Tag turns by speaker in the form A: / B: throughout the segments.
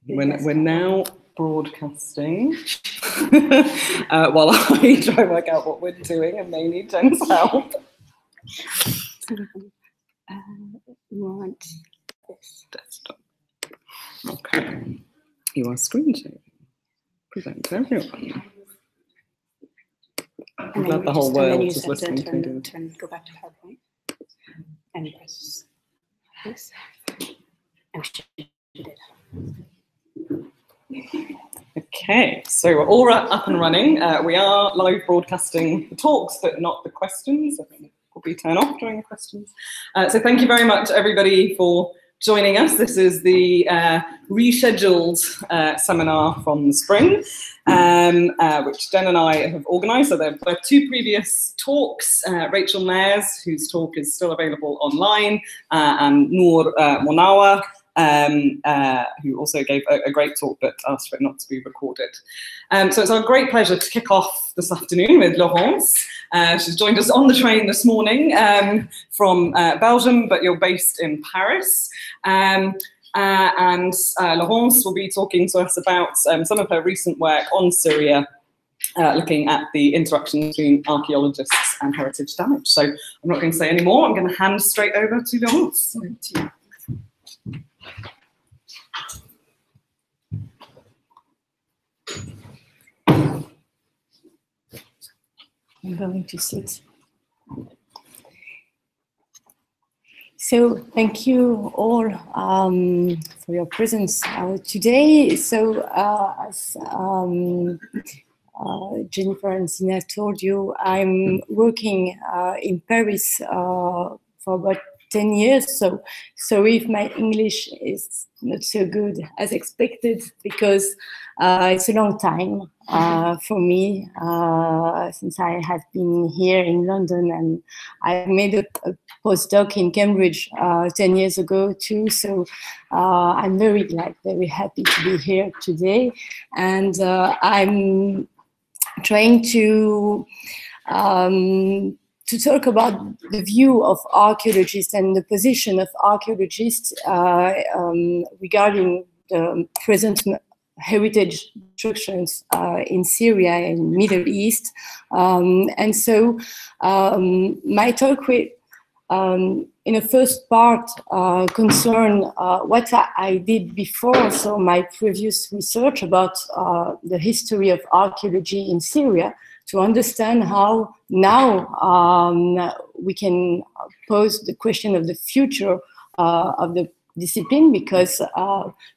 A: We're now broadcasting while I try to work out what we're doing and may need Jen's help.
B: Want this
A: desktop. Okay. You are screen sharing. Present to everyone. I'm glad the whole world is listening to you.
B: Go back to PowerPoint and press this. And she did.
A: Okay, so we're all up and running. We are live broadcasting the talks, but not the questions. I think it will be turned off during the questions. So thank you very much, everybody, for joining us. This is the rescheduled seminar from the spring, which Jen and I have organised. So there were two previous talks, Rachel Mayer's, whose talk is still available online, and Noor Monawa, who also gave a great talk but asked for it not to be recorded. So it's our great pleasure to kick off this afternoon with Laurence. She's joined us on the train this morning from Belgium, but you're based in Paris. And Laurence will be talking to us about some of her recent work on Syria, looking at the interaction between archaeologists and heritage damage. So I'm not going to say any more. I'm going to hand straight over to Laurence.
B: I'm going to sit. So thank you all for your presence today. So as Jennifer and Sina told you, I'm working in Paris for about 10 years. So if my English is not so good as expected, because it's a long time for me since I have been here in London, and I made a postdoc in Cambridge 10 years ago too. So I'm very glad, very happy to be here today. And I'm trying to talk about the view of archaeologists and the position of archaeologists regarding the present heritage constructions in Syria and Middle East. And so my talk will, in the first part, concern what I did before, so my previous research about the history of archaeology in Syria, to understand how now we can pose the question of the future of the discipline, because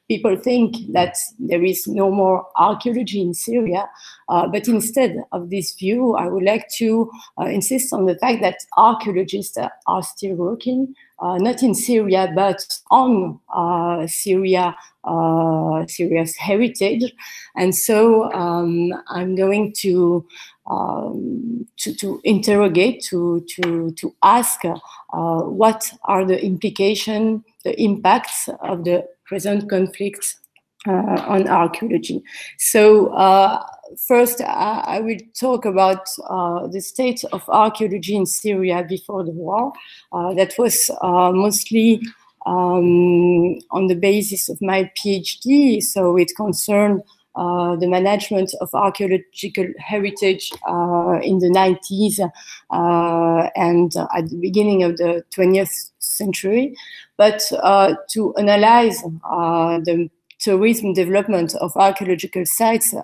B: people think that there is no more archaeology in Syria, but instead of this view, I would like to insist on the fact that archaeologists are still working, not in Syria, but on Syria's heritage. And so I'm going to interrogate, to ask what are the implications, the impacts of the present conflicts on archaeology. So first, I will talk about the state of archaeology in Syria before the war. That was mostly on the basis of my PhD, so it concerned the management of archaeological heritage in the 90s and at the beginning of the 20th century. But to analyze the tourism development of archaeological sites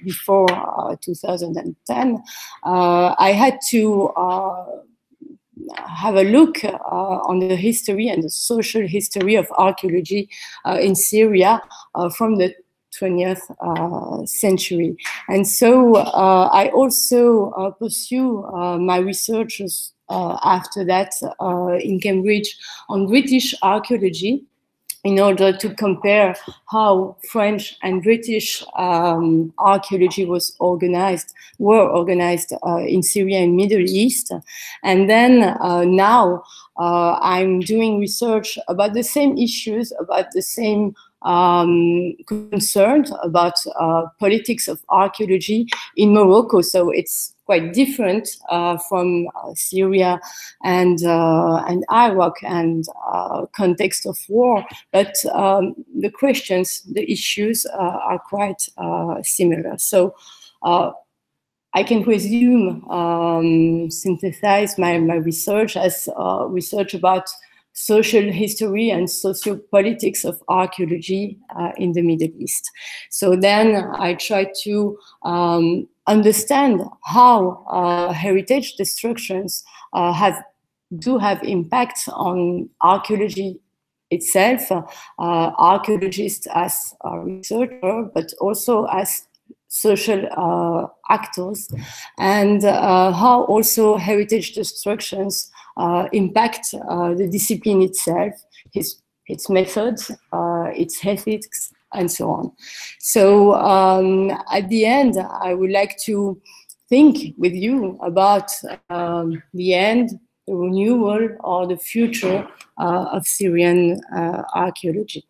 B: before 2010, I had to have a look on the history and the social history of archaeology in Syria from the 20th century. And so I also pursue my researches after that in Cambridge on British archaeology, in order to compare how French and British archaeology were organized in Syria and Middle East. And then now I'm doing research about the same issues, about the same concerned about politics of archaeology in Morocco. So it's quite different from Syria and Iraq and context of war, but the questions, the issues are quite similar. So I can resume, synthesize my research as research about social history and sociopolitics of archaeology in the Middle East. So then I try to understand how heritage destructions do have impacts on archaeology itself, archaeologists as a researcher, but also as social actors, and how also heritage destructions impact the discipline itself, its methods, its ethics, and so on. So at the end, I would like to think with you about the end, the renewal, or the future of Syrian archaeology.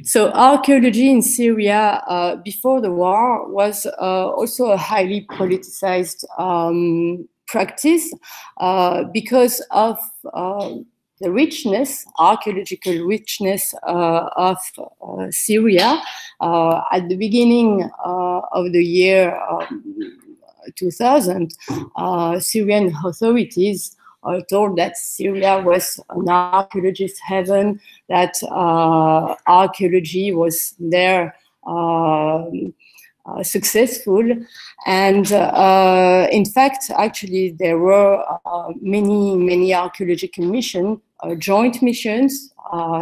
B: So archaeology in Syria before the war was also a highly politicized practice because of the richness, archaeological richness of Syria. At the beginning of the year 2000, Syrian authorities are told that Syria was an archaeologist heaven, that archaeology was there successful. And in fact, actually, there were many archaeological missions, joint missions,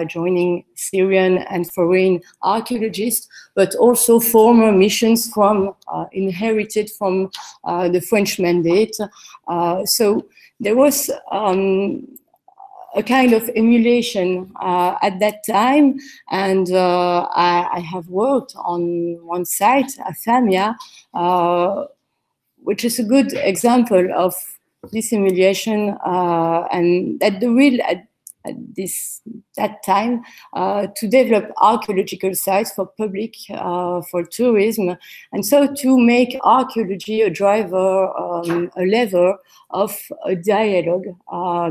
B: joining Syrian and foreign archaeologists, but also former missions from inherited from the French mandate. So there was a kind of emulation at that time, and I have worked on one site, Afamia, which is a good example of this emulation, and that the real at that time to develop archaeological sites for public, for tourism, and so to make archaeology a driver, a lever of a dialogue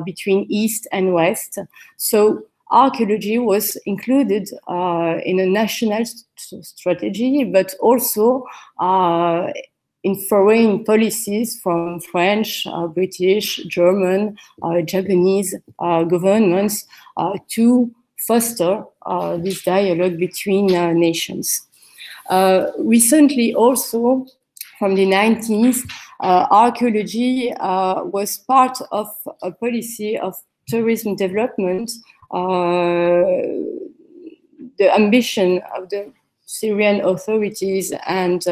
B: between East and West. So archaeology was included in a national strategy, but also in foreign policies from French, British, German, Japanese governments to foster this dialogue between nations. Recently also, from the 90s, archaeology was part of a policy of tourism development. The ambition of the Syrian authorities and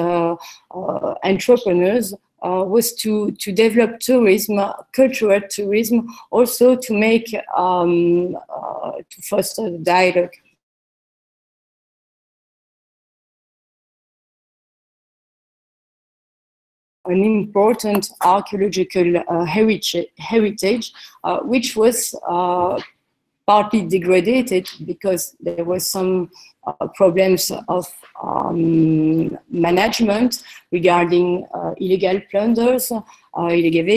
B: entrepreneurs was to develop tourism, cultural tourism, also to make, to foster the dialogue. An important archaeological heritage, which was partly degraded because there were some problems of management regarding illegal plunders, illegal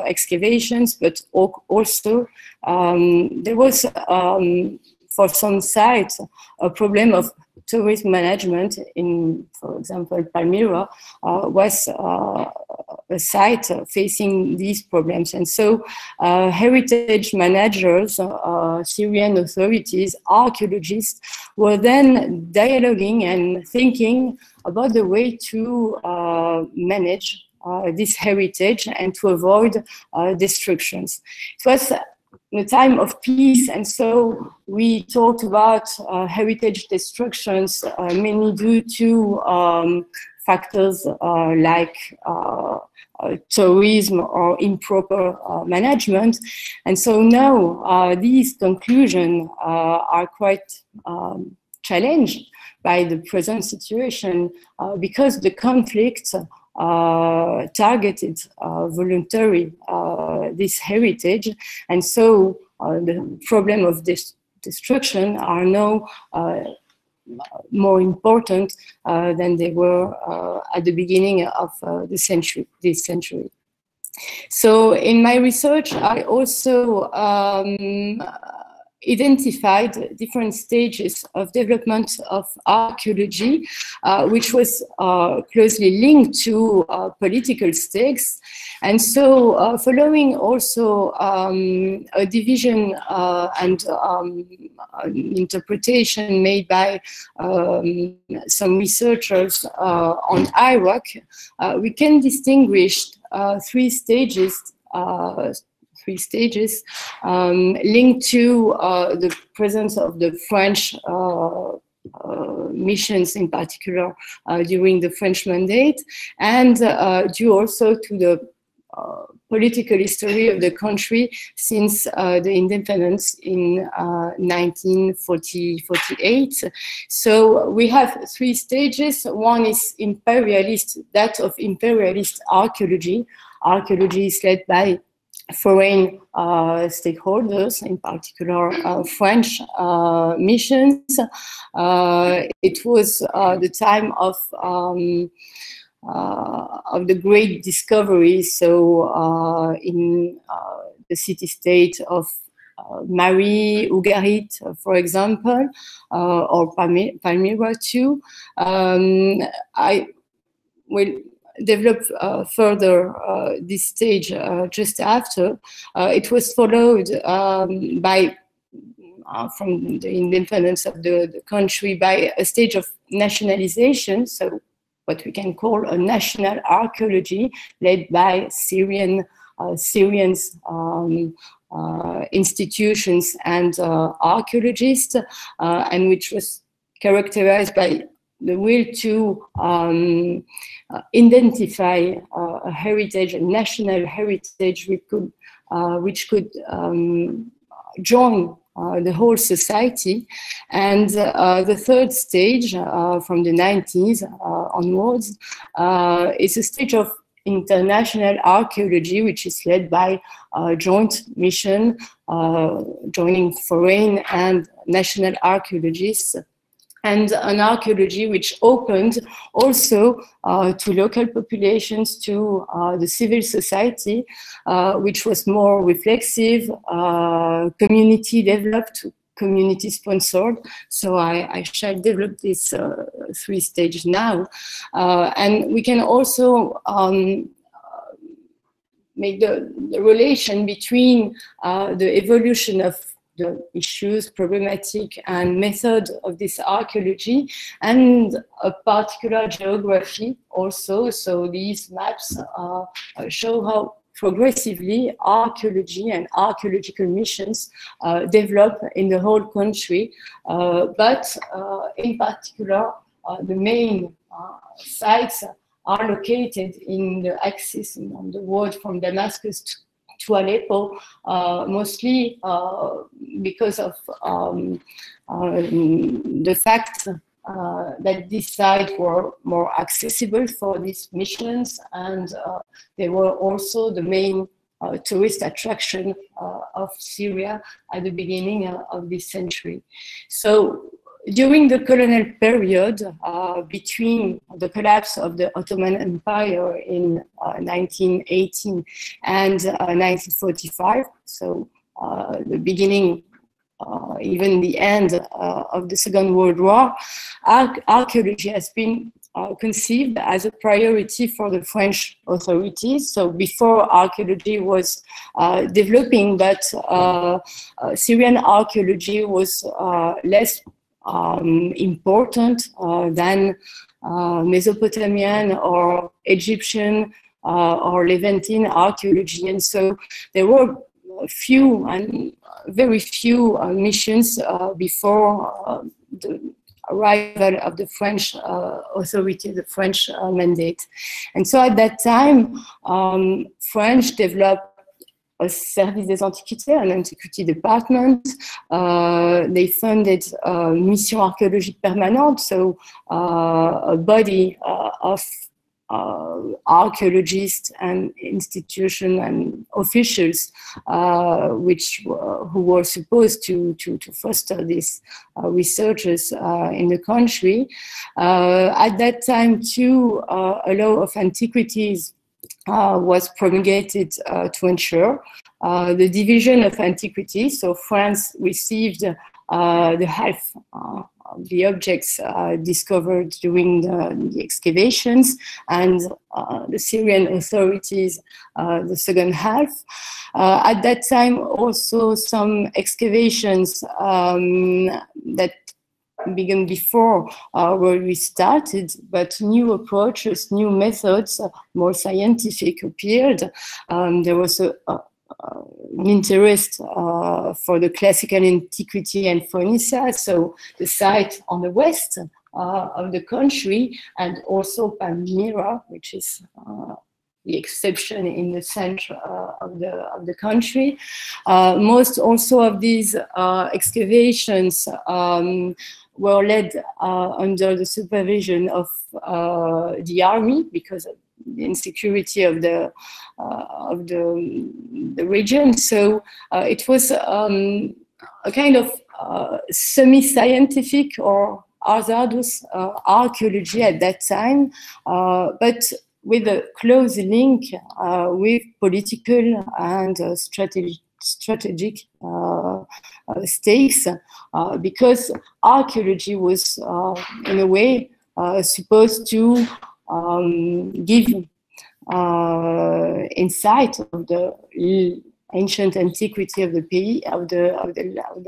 B: excavations, but also there was, for some sites, a problem of tourism management. In, for example, Palmyra was a site facing these problems. And so heritage managers, Syrian authorities, archaeologists were then dialoguing and thinking about the way to manage this heritage and to avoid destructions. It was a time of peace, and so we talked about heritage destructions mainly due to factors like tourism or improper management. And so now these conclusions are quite challenged by the present situation because the conflict targeted voluntary this heritage, and so the problem of this destruction are now more important than they were at the beginning of this century. So in my research, I also identified different stages of development of archaeology, which was closely linked to political stakes. And so following also a division and interpretation made by some researchers on Iraq, we can distinguish three stages linked to the presence of the French missions, in particular during the French Mandate, and due also to the political history of the country since the independence in 1948. So we have three stages. One is imperialist, that of imperialist archaeology. Archaeology is led by foreign stakeholders, in particular French missions. It was the time of the great discoveries. So in the city-state of Mari, Ugarit, for example, or Palmyra too. I will develop further this stage just after. It was followed by, from the independence of the country, by a stage of nationalization, so what we can call a national archaeology led by Syrians, institutions and archaeologists, and which was characterized by the will to identify a heritage, a national heritage, which could join the whole society. And the third stage, from the 90s onwards, is a stage of international archaeology, which is led by a joint mission, joining foreign and national archaeologists, and an archaeology which opened also to local populations, to the civil society, which was more reflexive, community developed, community sponsored. So I shall develop this three stages now. And we can also make the relation between the evolution of the issues, problematic, and method of this archaeology, and a particular geography also. So these maps show how progressively archaeology and archaeological missions develop in the whole country, but in particular the main sites are located in the axis on the road from Damascus to Aleppo, mostly because of the fact that these sites were more accessible for these missions, and they were also the main tourist attraction of Syria at the beginning of this century. So during the colonial period, between the collapse of the Ottoman Empire in 1918 and 1945, so the beginning, even the end of the Second World War, archaeology has been conceived as a priority for the French authorities. So before, archaeology was developing, but Syrian archaeology was less important than Mesopotamian or Egyptian or Levantine archaeology. And so there were few and very few missions before the arrival of the French authority, the French mandate. And so at that time, French developed a Service des Antiquités, an antiquity department. They funded Mission Archéologique Permanente, so a body of archaeologists and institutions and officials who were supposed to foster these researchers in the country. At that time too, a law of antiquities was promulgated to ensure the division of antiquities. So France received the half of the objects discovered during the excavations, and the Syrian authorities the second half. At that time, also some excavations that began before were restarted, but new approaches, new methods, more scientific appeared. There was an interest for the classical antiquity and Phoenicia, so the site on the west of the country, and also Palmyra, which is the exception in the center of the country. Most also of these excavations were led under the supervision of the army, because of the insecurity of the region. So it was a kind of semi-scientific or hazardous archaeology at that time, but with a close link with political and strategic stakes, because archaeology was in a way supposed to give insight of the ancient antiquity of the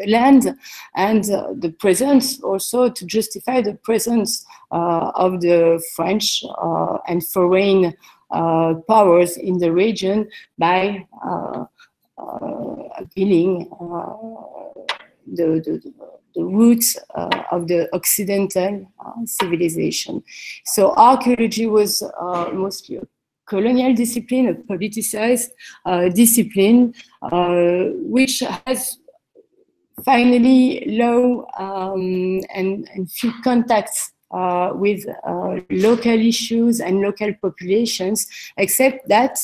B: land, and the presence, also to justify the presence of the French and foreign powers in the region by appealing the roots of the Occidental civilization. So archaeology was mostly a colonial discipline, a politicized discipline, which has finally low and few contacts with local issues and local populations, except that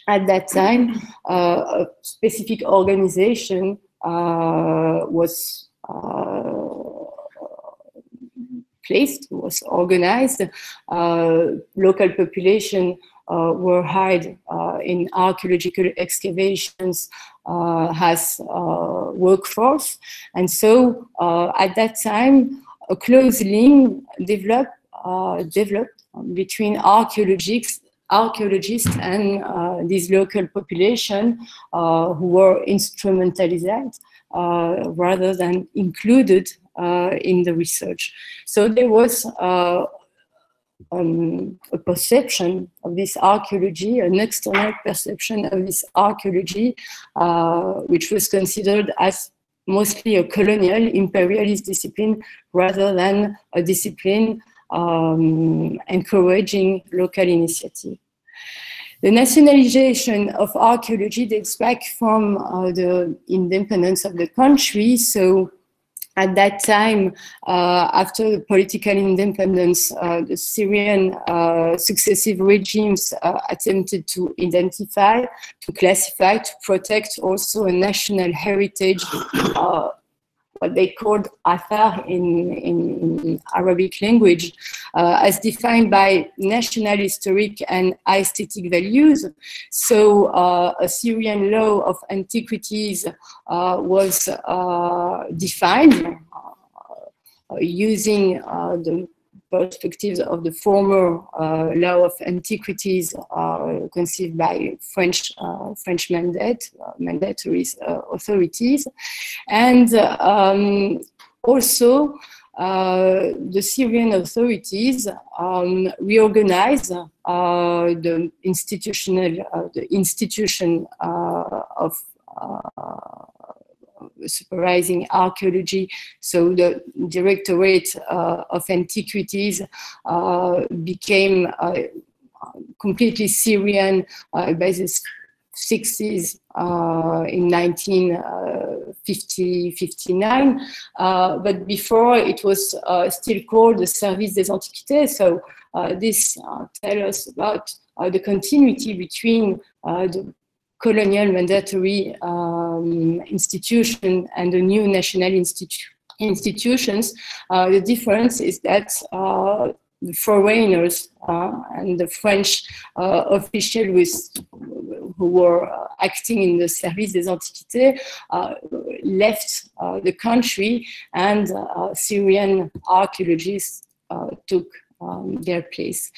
B: at that time a specific organization was organized. Local population were hired in archaeological excavations as workforce, and so at that time a close link developed between archaeologists and this local population who were instrumentalized rather than included in the research. So there was a perception of this archaeology, an external perception of this archaeology, which was considered as mostly a colonial imperialist discipline rather than a discipline encouraging local initiative. The nationalization of archaeology dates back from the independence of the country. So at that time, after the political independence, the Syrian successive regimes attempted to identify, to classify, to protect also a national heritage, what they called athar in Arabic language, as defined by national, historic, and aesthetic values. So a Syrian law of antiquities was defined using the perspectives of the former law of antiquities conceived by French mandatory authorities, and also the Syrian authorities reorganized the institution of supervising archaeology. So the Directorate of Antiquities became completely Syrian by the 60s in 1959, 59, but before it was still called the Service des Antiquités. So this tells us about the continuity between the colonial mandatory institution and the new national institutions. The difference is that the foreigners and the French officials who were acting in the Service des Antiquités left the country, and Syrian archaeologists took their place.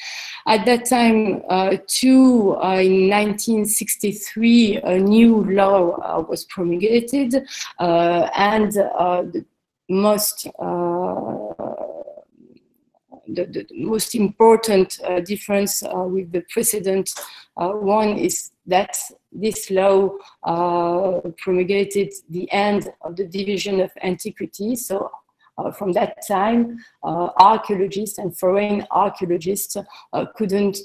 B: At that time, too, in 1963, a new law was promulgated, and the most important difference with the precedent one is that this law promulgated the end of the division of antiquity. So from that time, archaeologists and foreign archaeologists couldn't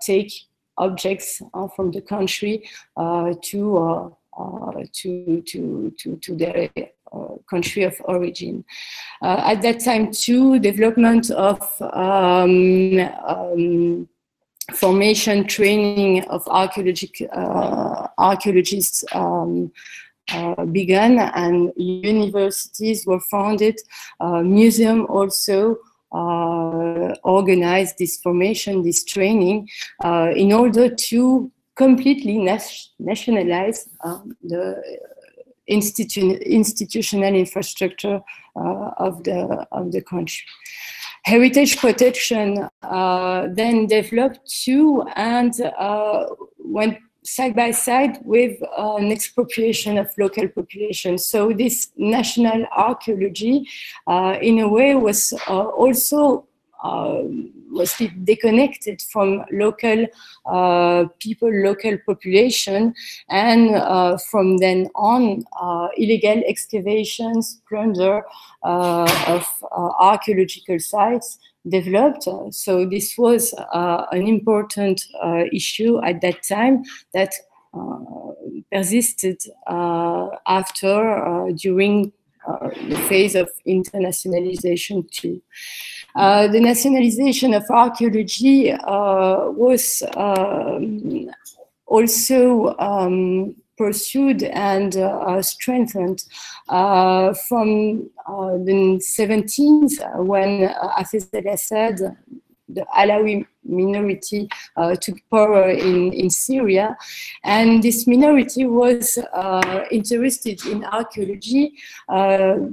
B: take objects from the country to their country of origin. At that time, too, development of formation training of archaeologists began, and universities were founded. Museum also organized this formation, this training, in order to completely nationalize the institutional infrastructure of the country. Heritage protection then developed too, and went side by side with an expropriation of local populations. So this national archaeology, in a way, was also was disconnected from local people, local population, and from then on, illegal excavations, plunder of archaeological sites developed. So this was an important issue at that time that persisted during the phase of internationalization too. The nationalization of archaeology was also pursued and strengthened from the 17th, when Hafez al-Assad, the Alawi minority, took power in Syria, and this minority was interested in archaeology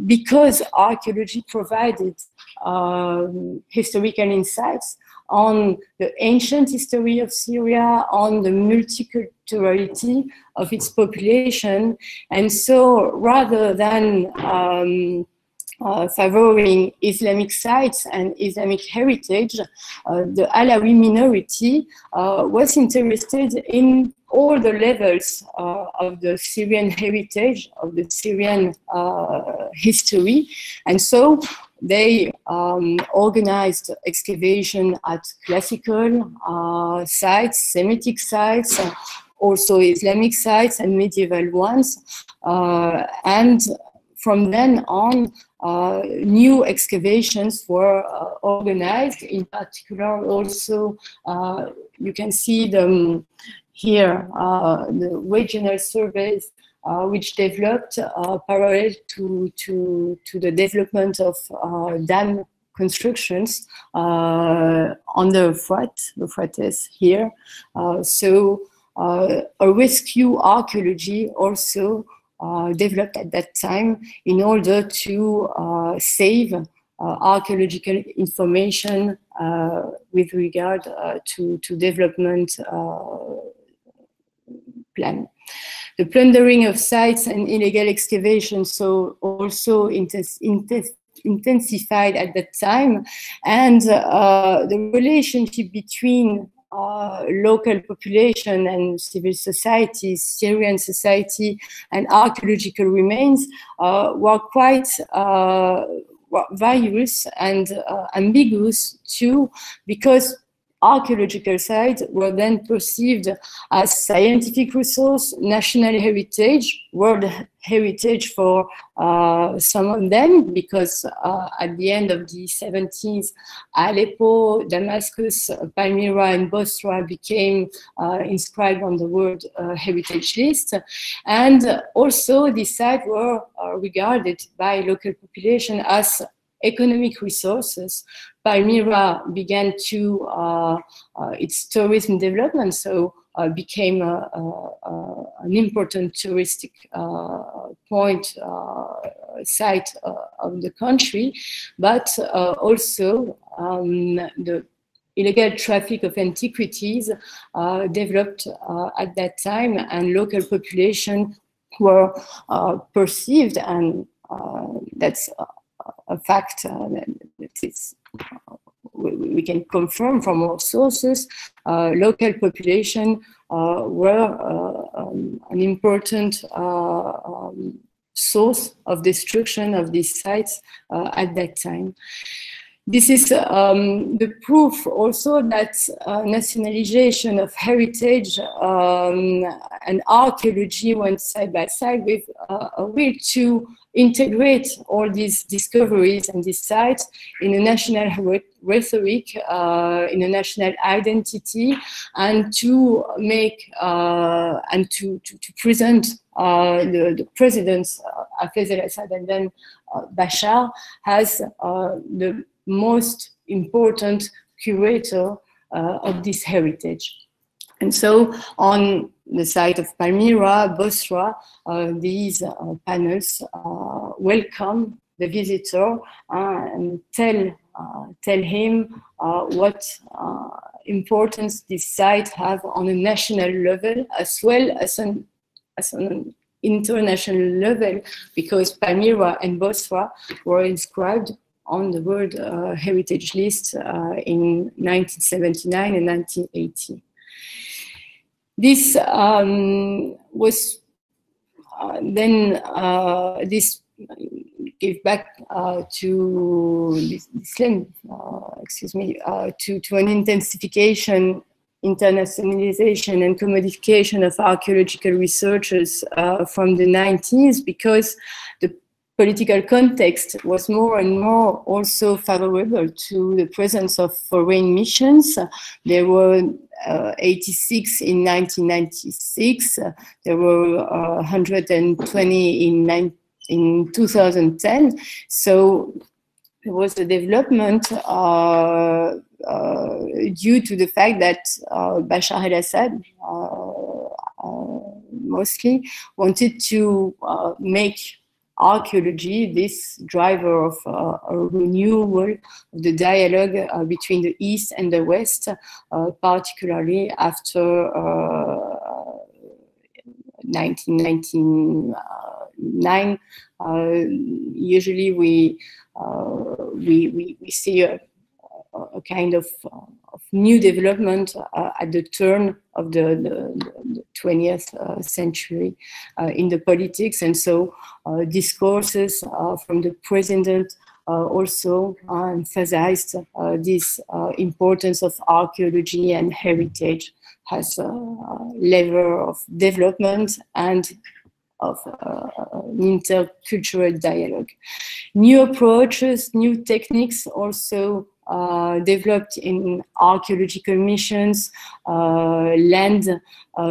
B: because archaeology provided historical insights on the ancient history of Syria, on the multiculturality of its population. And so rather than favoring Islamic sites and Islamic heritage, the Alawi minority was interested in all the levels of the Syrian heritage, of the Syrian history. And so they organized excavation at classical sites, Semitic sites, also Islamic sites and medieval ones. And from then on, new excavations were organized. In particular, also, you can see them here, the regional surveys which developed parallel to the development of dam constructions on the Euphrates here. So a rescue archaeology also developed at that time in order to save archaeological information with regard to development plan. The plundering of sites and illegal excavations so also intensified at that time, and the relationship between local population and civil society, Syrian society, and archaeological remains were quite various and ambiguous too, because archaeological sites were then perceived as scientific resource, national heritage, world heritage for some of them, because at the end of the 70s, Aleppo, Damascus, Palmyra, and Bosra became inscribed on the World Heritage List. And also these sites were regarded by local population as economic resources. Palmyra began to its tourism development, so became an important touristic point, site of the country, but also the illegal traffic of antiquities developed at that time, and local population were perceived, and that's a fact that it's, we can confirm from our sources. Local population were an important source of destruction of these sites at that time. This is the proof also that nationalization of heritage and archaeology went side by side with a will to integrate all these discoveries and these sites in a national rhetoric, in a national identity, and to make and to present the presidents Hafez al-Assad and then Bashar as the most important curator of this heritage. And so on the site of Palmyra, Bosra, these panels welcome the visitor and tell him what importance this site have on a national level as well as an international level, because Palmyra and Bosra were inscribed on the World Heritage List in 1979 and 1980. This was then this gave back to to an intensification, internationalization, and commodification of archaeological researchers from the 90s, because the political context was more and more also favorable to the presence of foreign missions. There were 86 in 1996. There were 120 in 2010. So there was a development due to the fact that Bashar al-Assad mostly wanted to make archaeology this driver of a renewal of the dialogue between the East and the West, particularly after 1999. Usually we see a kind of new development at the turn of the 20th century in the politics, and so discourses from the president also emphasized this importance of archaeology and heritage as a lever of development and of an intercultural dialogue. New approaches, new techniques also developed in archaeological missions, land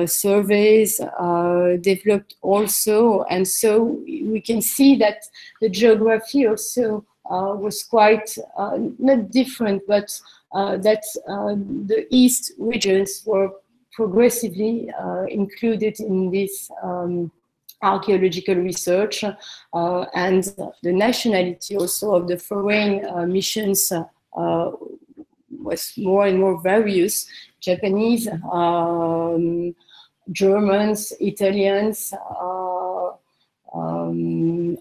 B: surveys developed also, and so we can see that the geography also was quite not different, but that the East regions were progressively included in this archaeological research, and the nationality also of the foreign missions was more and more various. Japanese, Germans, Italians,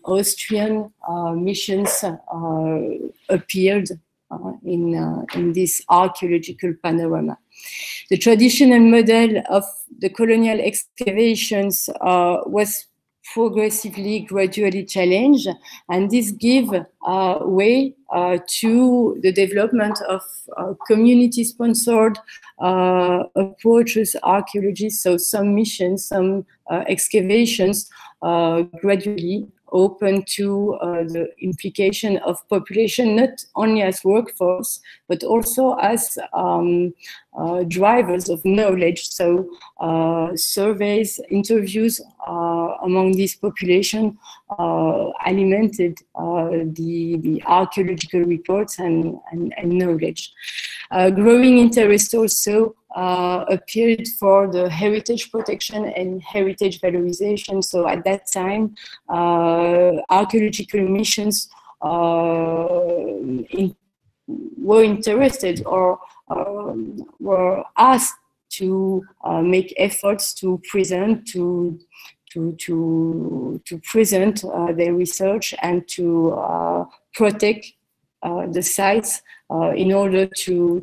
B: Austrian missions appeared in this archaeological panorama. The traditional model of the colonial excavations was progressively, gradually challenged, and this give way to the development of community-sponsored approaches archaeology. So some missions, some excavations gradually open to the implication of population, not only as workforce, but also as drivers of knowledge. So surveys, interviews among this population alimented the archaeological reports and knowledge. Growing interest also appeared for the heritage protection and heritage valorization. So at that time, archaeological missions were interested or were asked to make efforts to present present their research and to protect the sites in order to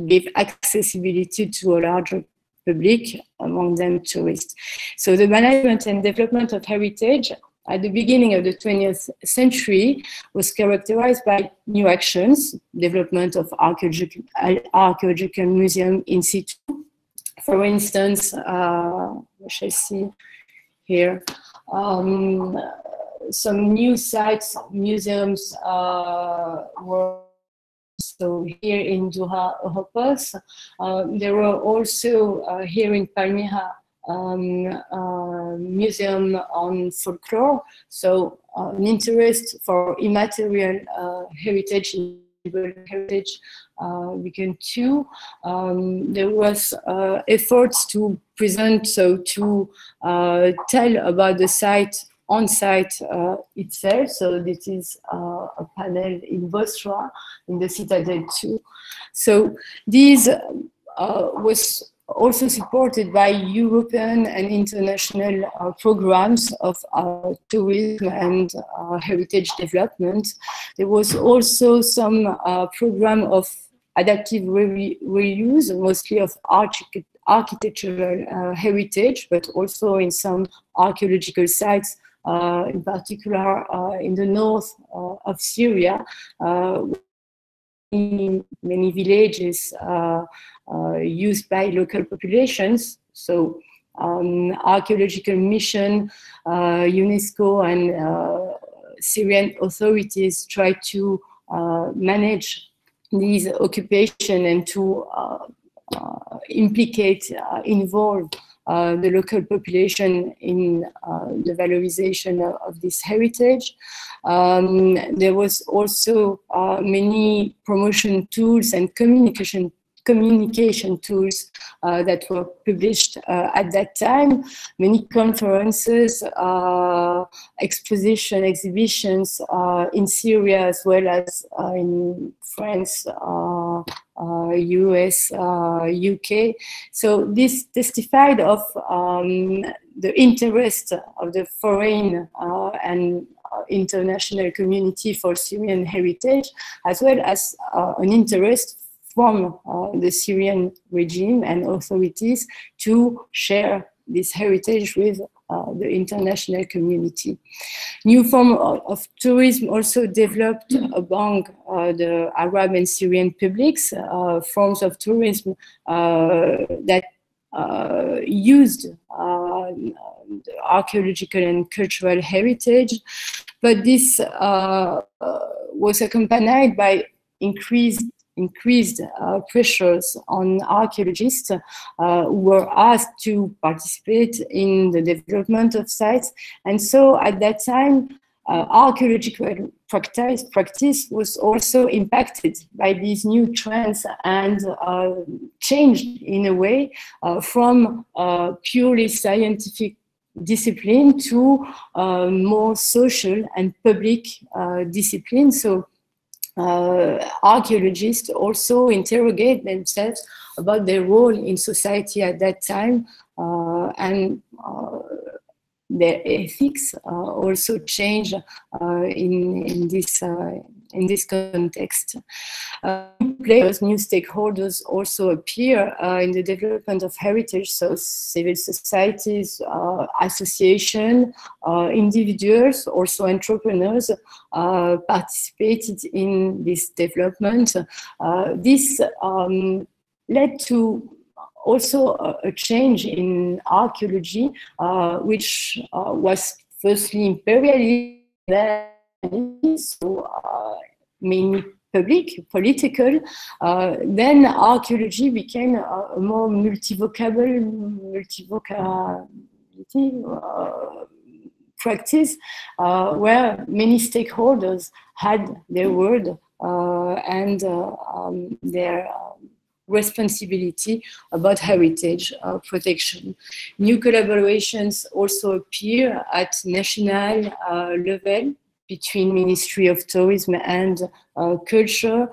B: give accessibility to a larger public, among them tourists. So the management and development of heritage at the beginning of the 20th century was characterized by new actions, development of archaeological museum in situ. For instance, we shall see here, some new sites, museums were so here in Doha, Europos. There were also here in Palmyra museum on folklore. So an interest for immaterial heritage, began too. There was efforts to present, so to tell about the site on site itself. So this is a panel in Bosra, in the Citadel too. So these was also supported by European and international programs of tourism and heritage development. There was also some program of adaptive reuse, mostly of architectural heritage, but also in some archaeological sites, in particular in the north of Syria, many villages used by local populations. So archaeological mission, UNESCO and Syrian authorities try to manage these occupation and to implicate, involve the local population in the valorization of this heritage. There was also many promotion tools and communication tools that were published at that time. Many conferences, exhibitions in Syria as well as in France, US, UK. So this testified of the interest of the foreign and international community for Syrian heritage, as well as an interest from the Syrian regime and authorities to share this heritage with the international community. New form of tourism also developed among the Arab and Syrian publics, forms of tourism that used the archaeological and cultural heritage, but this was accompanied by increased pressures on archaeologists who were asked to participate in the development of sites. And so at that time, archaeological practice was also impacted by these new trends and changed in a way from purely scientific discipline to more social and public discipline. So archaeologists also interrogate themselves about their role in society at that time, and their ethics also change in this context. players, new stakeholders also appear in the development of heritage. So civil societies, associations, individuals, also entrepreneurs participated in this development. This led to also a change in archaeology, which was firstly imperialist, so mainly public, political. Then archaeology became a more multivocality practice, where many stakeholders had their word and their responsibility about heritage protection. New collaborations also appear at national level between Ministry of Tourism and Culture,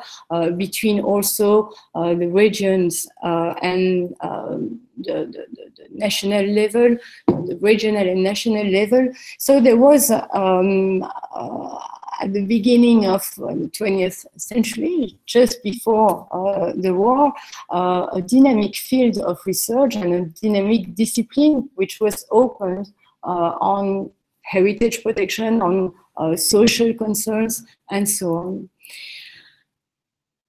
B: between also the regions and the national level, the regional and national level. So there was at the beginning of the 20th century, just before the war, a dynamic field of research and a dynamic discipline which was opened on heritage protection, on social concerns, and so on.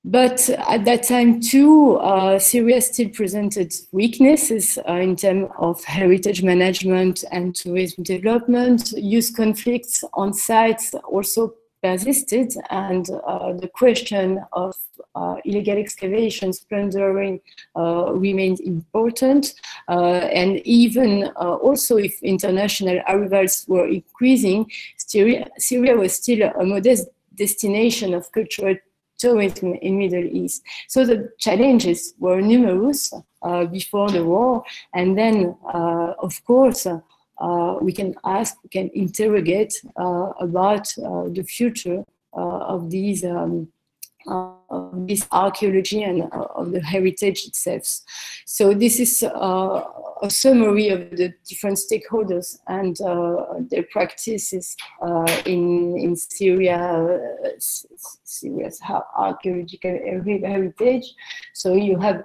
B: But at that time too, Syria still presented weaknesses in terms of heritage management and tourism development. Youth conflicts on sites also persisted, and the question of illegal excavations, plundering remained important. And even also if international arrivals were increasing, Syria was still a modest destination of cultural tourism in Middle East. So the challenges were numerous before the war, and then of course we can ask, we can interrogate about the future of these archaeology and of the heritage itself. So this is a summary of the different stakeholders and their practices in Syria's archaeological heritage. So you have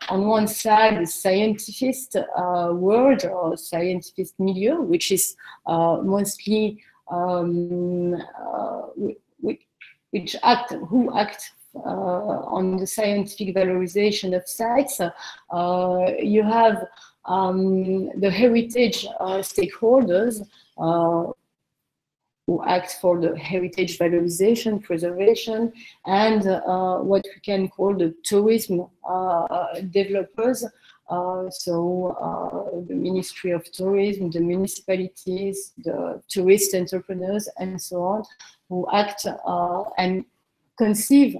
B: on one side the scientific world or scientific milieu, which is mostly who act on the scientific valorization of sites. You have the heritage stakeholders who act for the heritage valorization, preservation, and what we can call the tourism developers. So the Ministry of Tourism, the municipalities, the tourist entrepreneurs, and so on, who act and conceive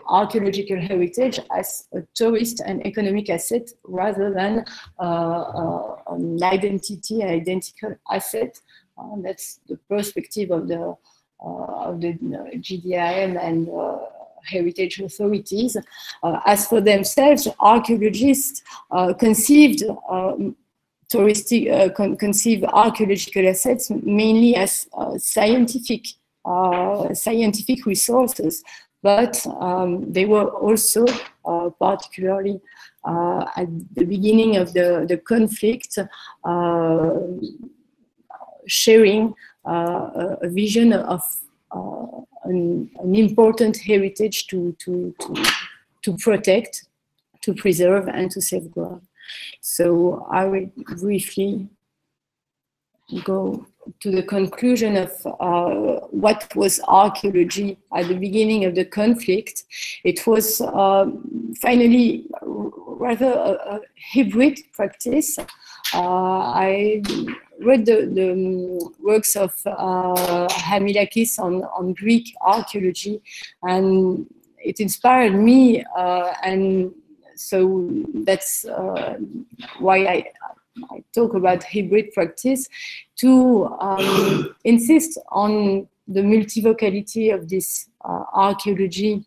B: archaeological heritage as a tourist and economic asset rather than an identical asset. That's the perspective of the GDIM and heritage authorities. As for themselves, archaeologists conceive archaeological assets mainly as scientific resources, but they were also particularly at the beginning of the conflict sharing a vision of an important heritage to protect, to preserve, and to safeguard. So I will briefly go to the conclusion of what was archaeology at the beginning of the conflict. It was finally rather a hybrid practice. I read the works of Hamilakis on Greek archaeology, and it inspired me, and so that's why I talk about hybrid practice, to insist on the multivocality of this archaeology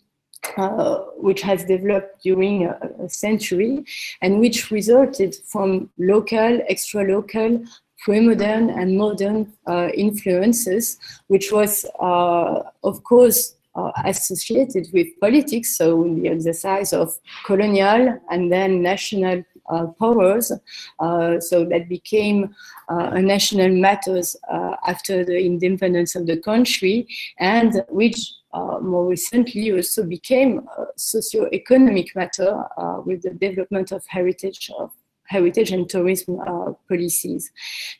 B: which has developed during a century and which resulted from local, extra-local, pre-modern and modern influences, which was, of course, associated with politics, so the exercise of colonial and then national powers, so that became a national matters after the independence of the country, and which more recently also became a socio-economic matter with the development of heritage and tourism policies.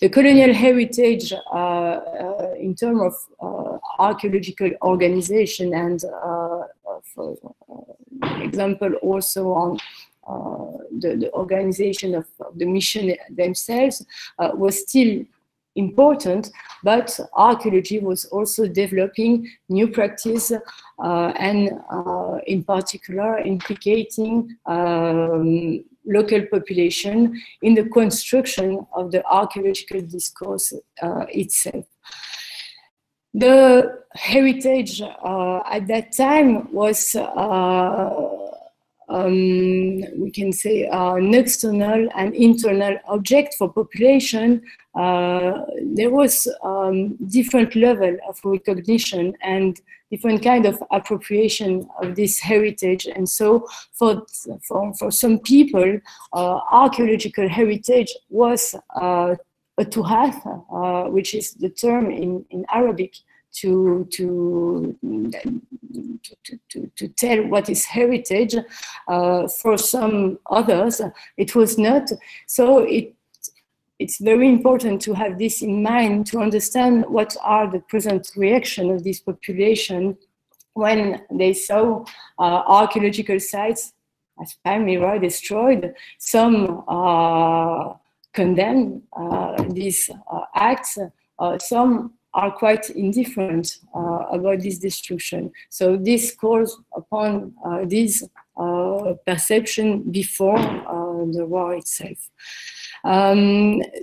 B: The colonial heritage in terms of archaeological organization and for example also on the organization of the mission themselves was still important, but archaeology was also developing new practice and in particular implicating local population in the construction of the archaeological discourse itself. The heritage at that time was we can say an external and internal object for population. There was different level of recognition and different kind of appropriation of this heritage, and so for some people, archaeological heritage was a tuhath, which is the term in Arabic to tell what is heritage. For some others, it was not. So it's very important to have this in mind to understand what are the present reaction of this population when they saw archaeological sites as Palmyra destroyed. Some condemn these acts, some are quite indifferent about this destruction. So this calls upon this perception before the war itself.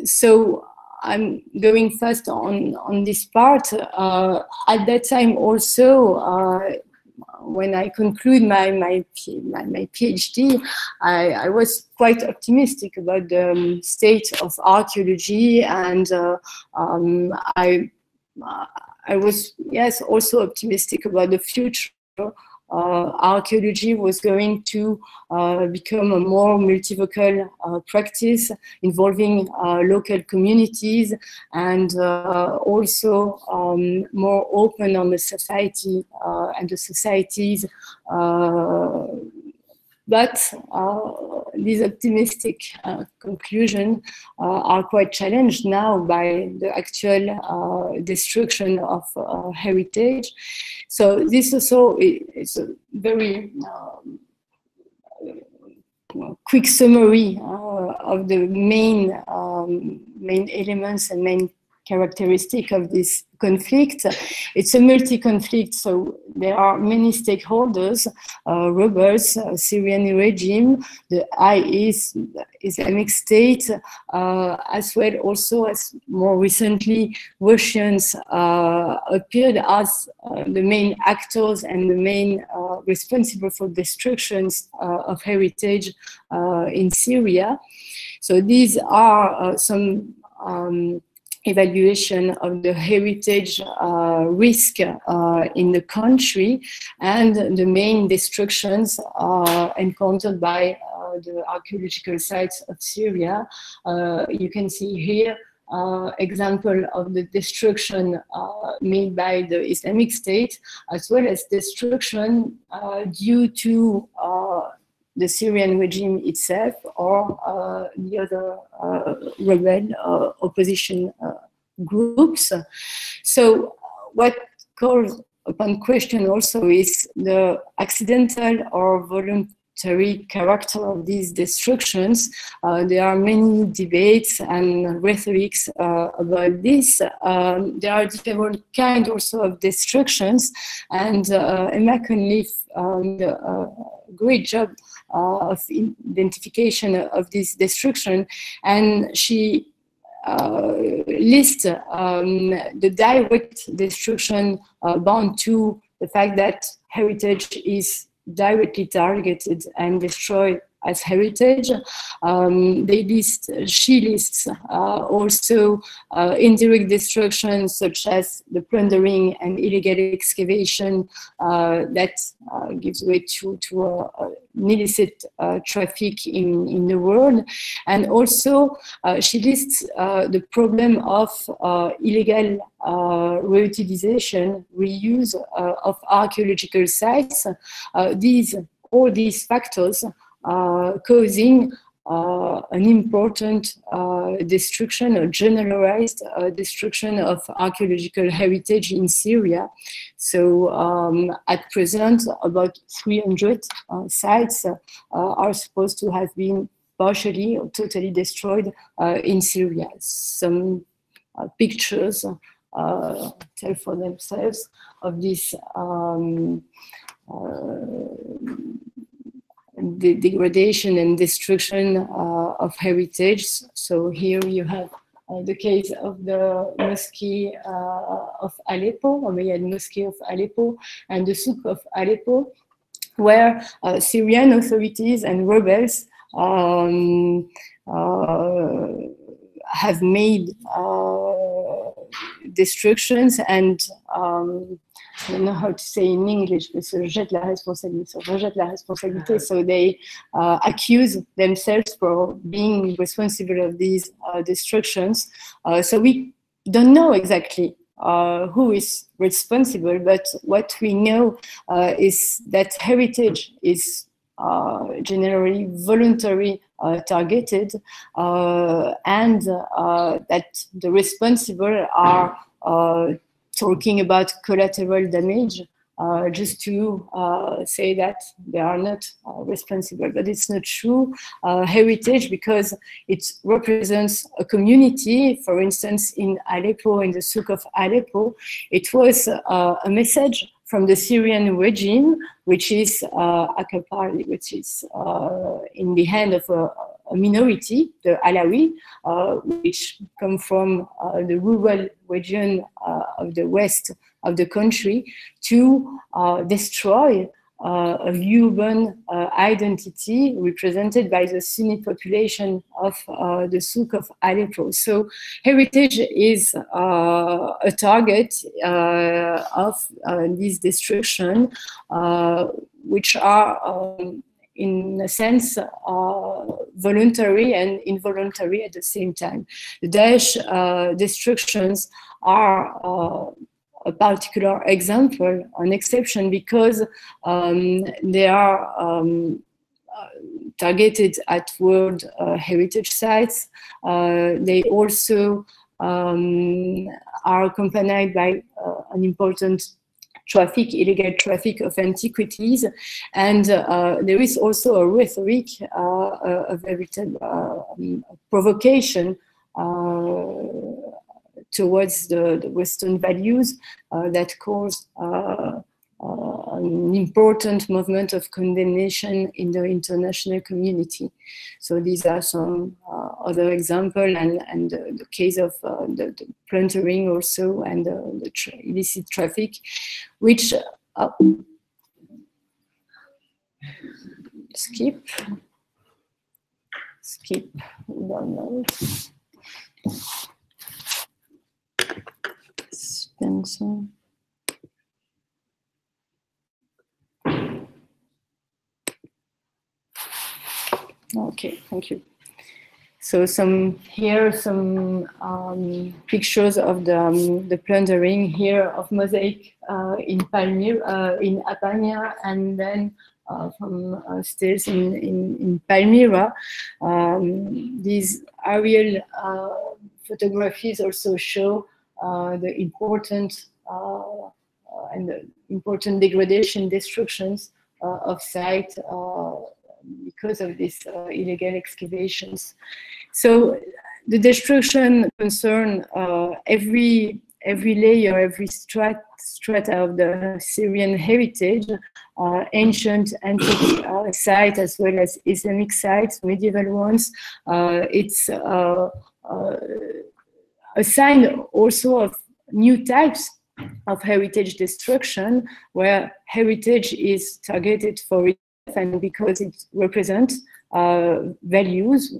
B: So I'm going fast on this part. At that time also, when I conclude my PhD, I was quite optimistic about the state of archaeology, and I was, yes, also optimistic about the future. Archaeology was going to become a more multivocal practice involving local communities, and also more open on the society and the societies. But these optimistic conclusions are quite challenged now by the actual destruction of heritage. So this also is a very quick summary of the main elements and main characteristic of this conflict. It's a multi-conflict, so there are many stakeholders, rebels, Syrian regime, the IS, Islamic State, as well also as more recently Russians appeared as the main actors and the main responsible for destructions of heritage in Syria. So these are some evaluation of the heritage risk in the country and the main destructions encountered by the archaeological sites of Syria. You can see here example of the destruction made by the Islamic State, as well as destruction due to the Syrian regime itself or the other rebel opposition groups. So what calls upon question also is the accidental or voluntary character of these destructions. There are many debates and rhetorics about this. There are different kinds also of destructions, and Emma Conliffe did a great job of identification of this destruction, and she lists the direct destruction bound to the fact that heritage is directly targeted and destroyed as heritage. She lists also indirect destruction, such as the plundering and illegal excavation that gives way to an illicit traffic in the world. And also she lists the problem of illegal reutilization, reuse of archaeological sites. All these factors causing an important destruction or generalized destruction of archaeological heritage in Syria. So at present, about 300 sites are supposed to have been partially or totally destroyed in Syria. Some pictures tell for themselves of this the degradation and destruction of heritage. So here you have the case of the mosque of Aleppo, Umayyad Mosque of Aleppo, and the Souk of Aleppo, where Syrian authorities and rebels have made destructions and I don't know how to say in English, but se jette la responsabilité. So they accuse themselves for being responsible of these destructions. So we don't know exactly who is responsible, but what we know is that heritage is generally voluntary targeted, and that the responsible are talking about collateral damage, just to say that they are not responsible. But it's not true. Heritage, because it represents a community, for instance, in Aleppo, in the Souk of Aleppo, it was a message from the Syrian regime, which is which is in the hand of a minority, the Alawi, which come from the rural region of the west of the country, to destroy a urban identity represented by the Sunni population of the Souk of Aleppo. So heritage is a target of this destruction, which are in a sense voluntary and involuntary at the same time. The Daesh destructions are a particular example, an exception, because they are targeted at world heritage sites. They also are accompanied by an important illegal traffic of antiquities, and there is also a rhetoric, a veritable provocation towards the Western values that cause an important movement of condemnation in the international community. So these are some other examples, and the case of the plundering also, and the illicit traffic, which skip, we don't know it. Spencer. Okay, thank you. So some pictures of the plundering here of mosaic in Palmyra, in Apamea, and then from stills in Palmyra. These aerial photographies also show the important and the important degradation, destructions of site because of these illegal excavations. So the destruction concern every layer, every strata of the Syrian heritage, ancient, antique sites as well as Islamic sites, medieval ones. It's a sign also of new types of heritage destruction, where heritage is targeted for and because it represents values,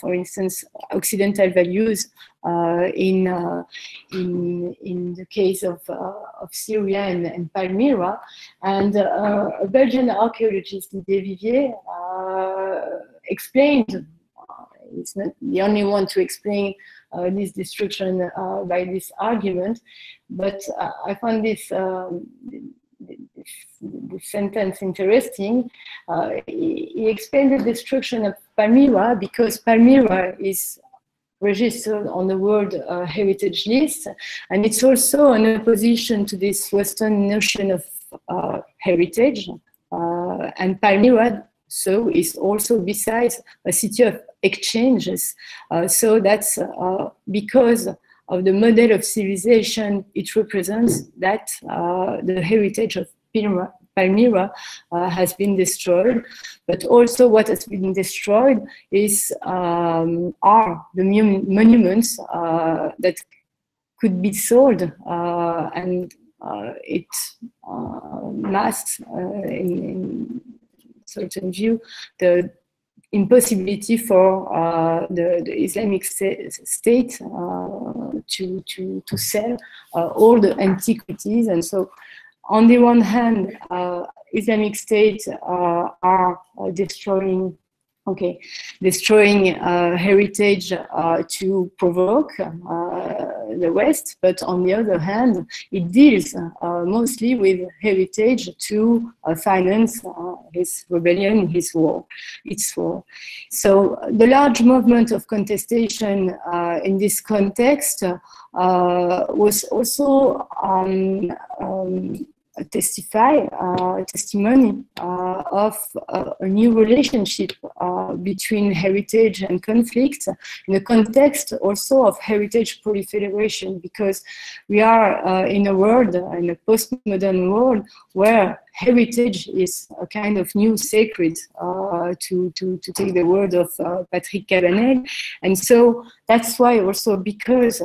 B: for instance, Occidental values in the case of Syrian and Palmyra. And a Belgian archaeologist, Vivier, explained, he's not the only one to explain this destruction by this argument, but I found this sentence interesting. He explained the destruction of Palmyra because Palmyra is registered on the World Heritage List, and it's also an opposition to this Western notion of heritage. And Palmyra, so, is also, besides, a city of exchanges. So that's because of the model of civilization it represents, that the heritage of Palmyra has been destroyed. But also what has been destroyed is are the monuments that could be sold, and it masks in certain view the impossibility for the Islamic State to sell all the antiquities. And so on the one hand, Islamic State are destroying heritage to provoke the West, but on the other hand, it deals mostly with heritage to finance his rebellion, its war. So the large movement of contestation in this context was also testimony of a new relationship between heritage and conflict in the context also of heritage proliferation, because we are in a world, in a postmodern world, where heritage is a kind of new sacred, to take the word of Patrick Cabanel. And so that's why also, because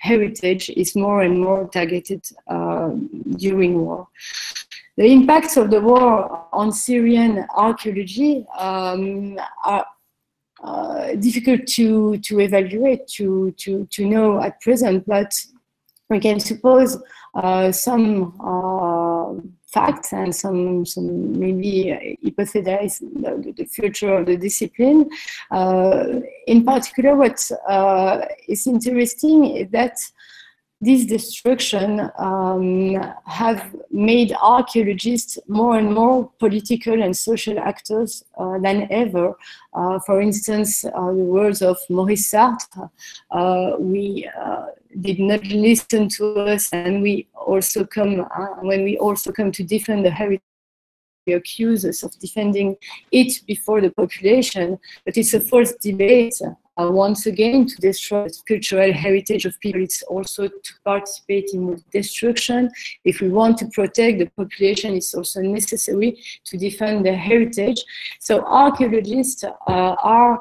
B: heritage is more and more targeted during war. The impacts of the war on Syrian archaeology are difficult to evaluate, to know at present, but we can suppose some facts and some maybe hypothesize the future of the discipline. In particular, what is interesting is that this destruction have made archaeologists more and more political and social actors than ever. For instance, the words of Maurice Sartre, we did not listen to us, and we also come, when we also come to defend the heritage, we accuse us of defending it before the population. But it's a false debate. Once again, to destroy the cultural heritage of people, it's also to participate in the destruction. If we want to protect the population, it's also necessary to defend the heritage. So archaeologists are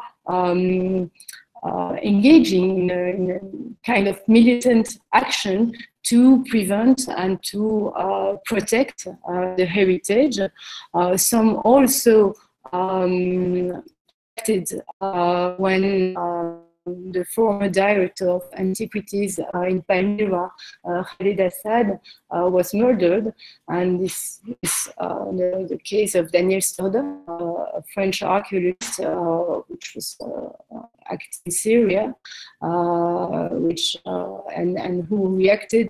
B: engaging in a kind of militant action to prevent and to protect the heritage. Some also when the former director of antiquities in Palmyra, Khalid Assad, was murdered. And this is the case of Daniel Stordin, a French archaeologist which was active in Syria, and who reacted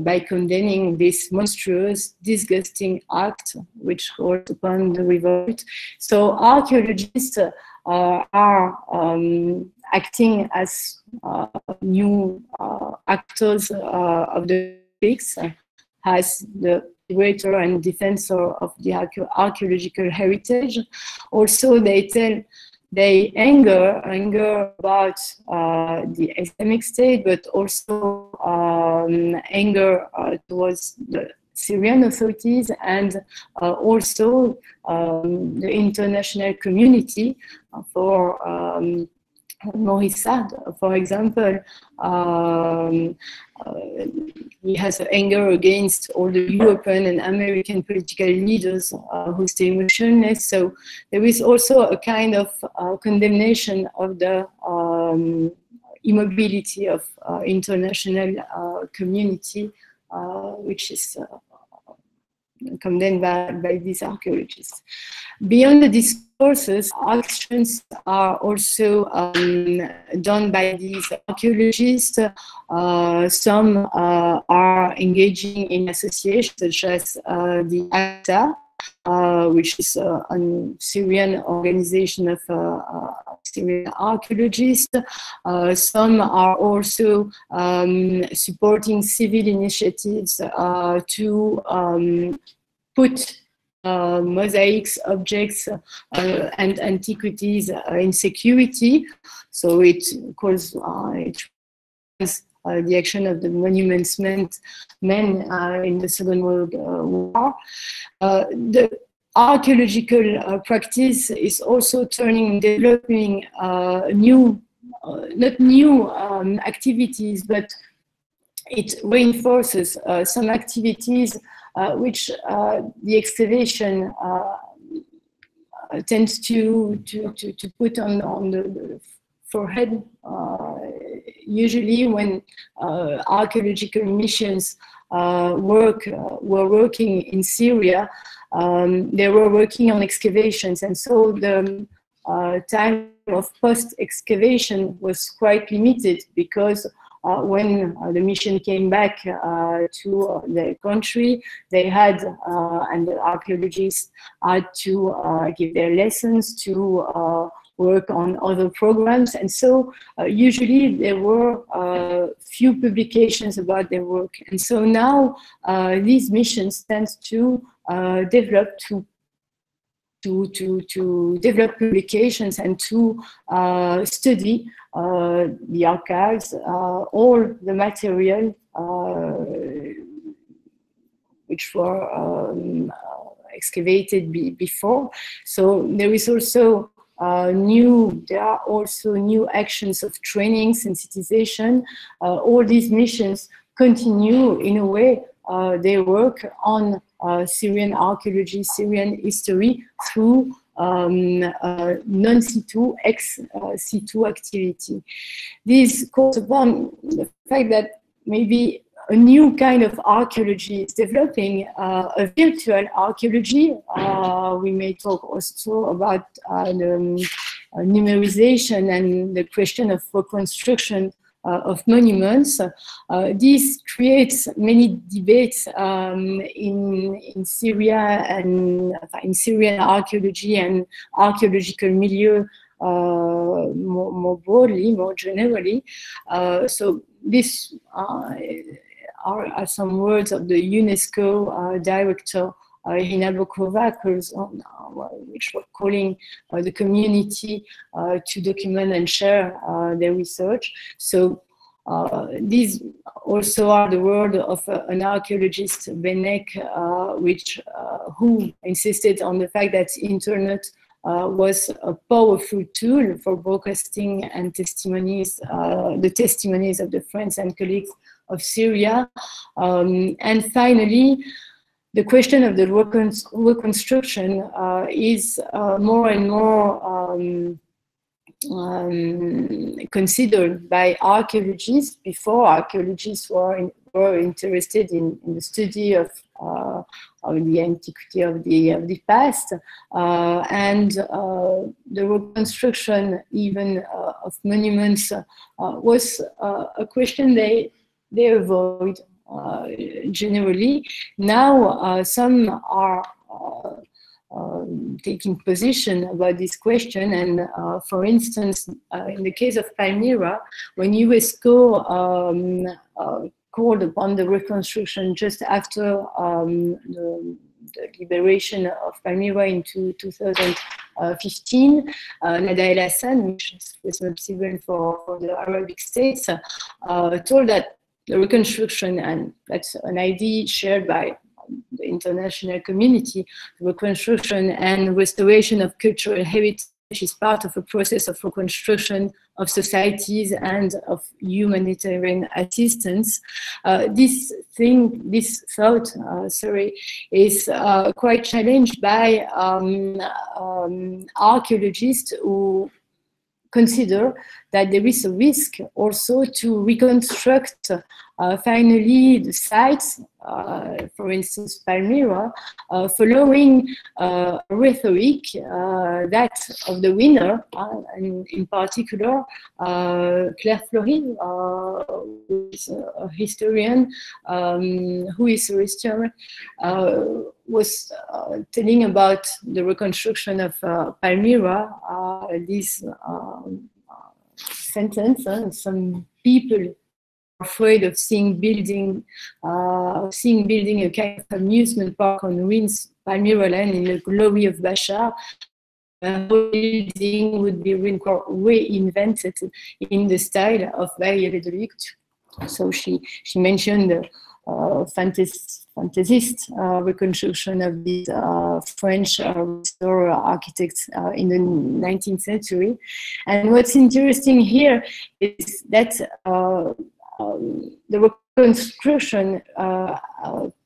B: by condemning this monstrous, disgusting act which called upon the revolt. So archaeologists are acting as new actors of the peaks, as the curator and defensor of the archaeological heritage. Also, they anger about the Islamic State, but also anger towards the Syrian authorities, and also the international community for Maurice Sartre, for example, he has anger against all the European and American political leaders who stay motionless. So there is also a kind of condemnation of the immobility of international community, which is condemned by these archaeologists. Beyond the discourses, actions are also done by these archaeologists. Some are engaging in associations such as the ACTA, which is a Syrian organization of Syrian archaeologists. Some are also supporting civil initiatives to put mosaics, objects, and antiquities in security. So it calls the action of the monuments men in the Second World War. The archaeological practice is also developing new, not new activities, but it reinforces some activities which the excavation tends to put on the forehead. Usually when archaeological missions were working in Syria, they were working on excavations, and so the time of post-excavation was quite limited, because when the mission came back to their country, they had, and the archaeologists had to give their lessons, to work on other programs, and so usually there were few publications about their work. And so now these missions tend to develop to develop publications and to study the archives, all the material which were excavated before. So there is also there are also new actions of training, sensitization. All these missions continue, in a way, they work on Syrian archaeology, Syrian history, through non-situ, ex-situ activity. This calls upon the fact that maybe a new kind of archaeology is developing, a virtual archaeology. We may talk also about the numerization and the question of reconstruction of monuments. This creates many debates in Syria and in Syrian archaeology and archaeological milieu more broadly, more generally. So this are some words of the UNESCO director, Irina Bokova, which were calling the community to document and share their research. So these also are the word of an archaeologist, Benek, who insisted on the fact that internet was a powerful tool for broadcasting and testimonies, the testimonies of the friends and colleagues of Syria. And finally, the question of the reconstruction is more and more considered by archaeologists. Before, archaeologists were interested in the study of the antiquity of the past, and the reconstruction even of monuments was a question they avoid generally. Now some are taking position about this question, and for instance, in the case of Palmyra, when UNESCO called upon the reconstruction just after the liberation of Palmyra in 2015, Nada El Hassan, which is responsible for the Arabic states, told that the reconstruction, and that's an idea shared by the international community, reconstruction and restoration of cultural heritage is part of a process of reconstruction of societies and of humanitarian assistance. This thought, is quite challenged by archaeologists who consider that there is a risk also to reconstruct finally the sites, for instance Palmyra, following rhetoric that of the winner, and in particular Claire Fleury, who is a historian, was telling about the reconstruction of Palmyra. This sentence: some people are afraid of seeing building a kind of amusement park on ruins Palmyra land in the glory of Bashar. The whole building would be reinvented in the style of Valéry. So she mentioned the fantasist reconstruction of these French restore architects in the 19th century. And what's interesting here is that the reconstruction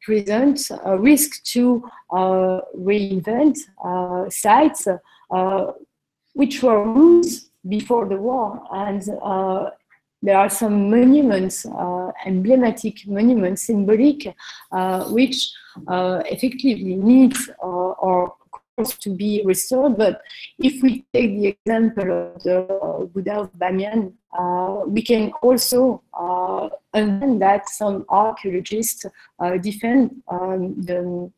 B: presents a risk to reinvent sites which were used before the war, and there are some monuments, emblematic monuments, symbolic, which effectively need or to be restored. But if we take the example of the Buddha of Bamiyan, we can also understand that some archaeologists defend the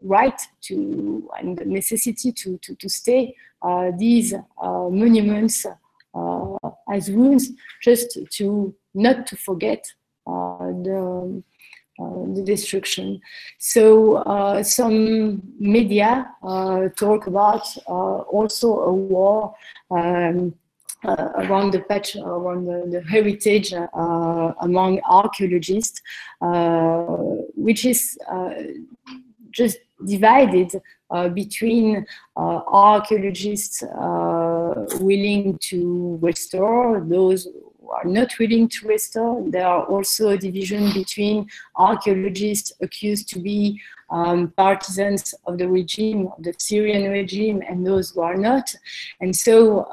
B: right to and the necessity to stay these monuments as ruins, just to not to forget the destruction. So some media talk about also a war around the patch, around the heritage among archaeologists, which is just divided between archaeologists willing to restore, those who are not willing to restore. There are also a division between archaeologists accused to be partisans of the regime, of the Syrian regime, and those who are not. And so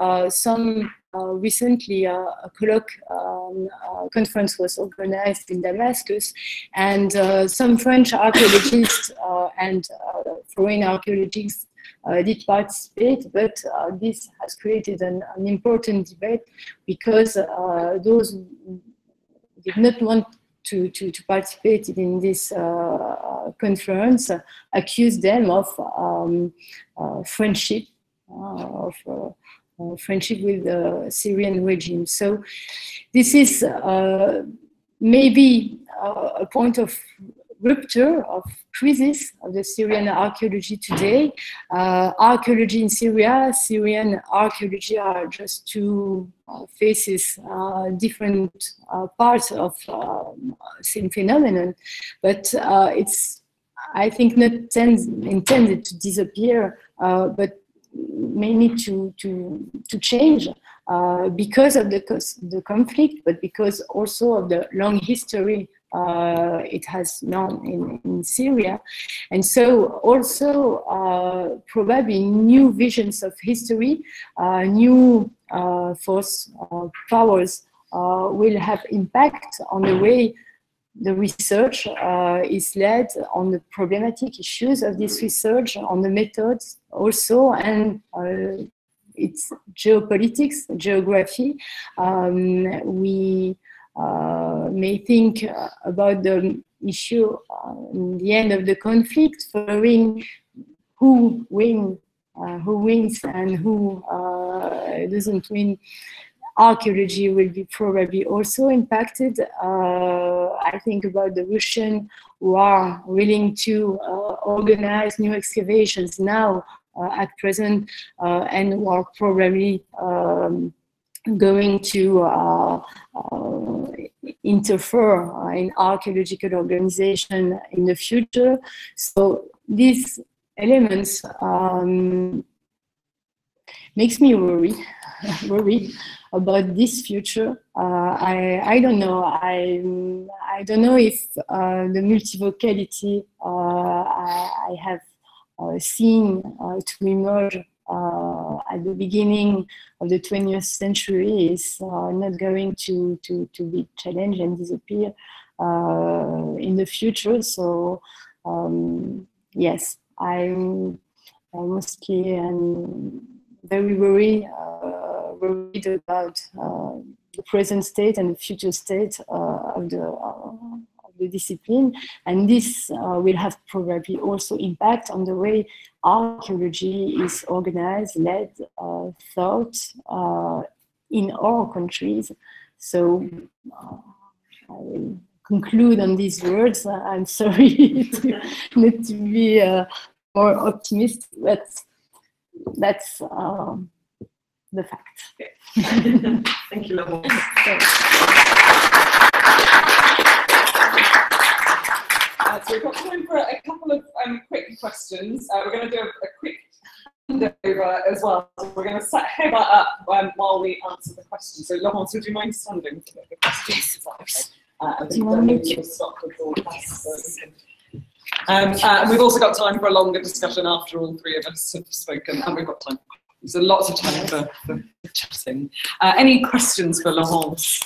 B: recently a conference was organized in Damascus, and some French archaeologists and foreign archaeologists did participate, but this has created an important debate, because those who did not want to participate in this conference accused them of friendship, friendship with the Syrian regime. So this is maybe a point of rupture, of crisis of the Syrian archaeology today. Archaeology in Syria, Syrian archaeology are just two faces, different parts of same phenomenon, but it's, I think, not intended to disappear, but may need to change because of the conflict, but because also of the long history it has known in Syria. And so also probably new visions of history, new force powers will have impact on the way the research is led, on the problematic issues of this research, on the methods also, and its geopolitics, geography. We may think about the issue in the end of the conflict, following who wins and who doesn't win. Archaeology will be probably also impacted. I think about the Russians who are willing to organize new excavations now at present, and who are probably going to interfere in archaeological organization in the future. So these elements makes me worried about this future. I don't know. I don't know if the multivocality I have seen to emerge at the beginning of the 20th century is not going to be challenged and disappear in the future. So yes, I'm mostly very worried about the present state and the future state of the discipline, and this will have probably also impact on the way archaeology is organized, led, thought in all countries. So I will conclude on these words. I'm sorry not to be more optimistic, but that's the fact.
A: Okay. Thank you, Laurence. So we've got time for a couple of quick questions. We're going to do a quick handover as well. So we're going to set Heather up while we answer the questions. So Laurence, would you mind standing for the questions? Is that okay? I think we'll stop the broadcast. We've also got time for a longer discussion after all three of us have spoken, and we've got time. There's lots of time for chatting. Any questions for Laurence?